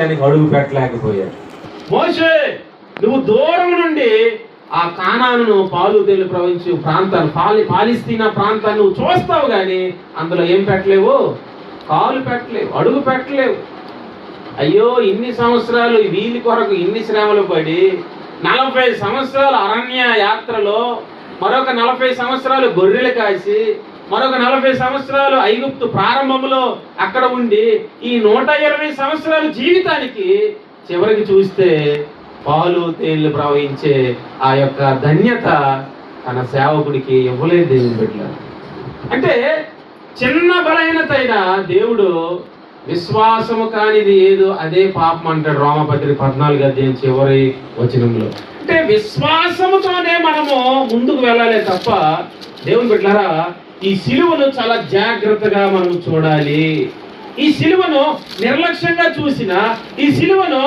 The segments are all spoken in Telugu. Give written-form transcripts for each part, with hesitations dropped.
అడుగు పెట్టలేకపోయాడు. మోషే, నువ్వు దూరం నుండి ఆ కానాను పాలు తేలి ప్రవహించే ప్రాంతాన్ని పాలిస్తీనా ప్రాంతాన్ని నువ్వు చూస్తావు, కానీ అందులో ఏం పెట్టలేవు, కాలు పెట్టలేవు, అడుగు పెట్టలేవు. అయ్యో, ఇన్ని సంవత్సరాలు వీళ్ళ కొరకు ఇన్ని శ్రమలు పడి 40 సంవత్సరాలు అరణ్య యాత్రలో, మరొక 40 సంవత్సరాలు గొర్రెలు కాసి, మరొక 40 సంవత్సరాలు ఐగుప్తు ప్రారంభంలో అక్కడ ఉండి, ఈ 120 సంవత్సరాల జీవితానికి చివరికి చూస్తే పాలు తేళ్లు ప్రవహించే ఆ యొక్క ధన్యత తన సేవకుడికి ఇవ్వలేదు దేవుని బిడ్డలారా. అంటే చిన్న బలహీనత అయినా దేవుడు విశ్వాసము కానిది ఏదో అదే పాపం అంటాడు రోమపత్రిక 14 అధ్యాయం చివరి వచనంలో. అంటే విశ్వాసముతోనే మనము ముందుకు వెళ్ళాలి తప్ప, దేవుని బిడ్డలారా, ఈ సిలువను చాలా జాగ్రత్తగా మనం చూడాలి. ఈ సిలువను నిర్లక్ష్యంగా చూసినా, ఈ సిలువను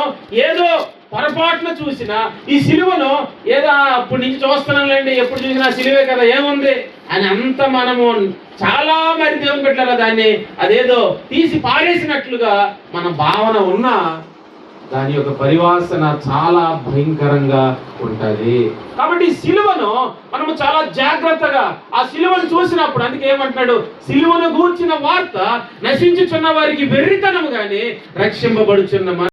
ఏదో పొరపాటున చూసినా, ఈ సిలువను ఏదో అప్పటి నుంచి చూస్తున్నాంలేండి, ఎప్పుడు చూసినా సిలువే కదా ఏముంది అని అంత మనము చాలా మరి దేవుని పెట్టారా దాన్ని అదేదో తీసి పారేసినట్లుగా మన భావన ఉన్నా దాని యొక్క పరివాసన చాలా భయంకరంగా ఉంటది. కాబట్టి ఈ సిలువను మనము చాలా జాగ్రత్తగా ఆ సిలువను చూసినప్పుడు, అందుకే ఏమంటున్నాడు, సిలువను గూర్చిన వార్త నశించుచున్న వారికి వెర్రితనము గాని రక్షింపబడుచున్న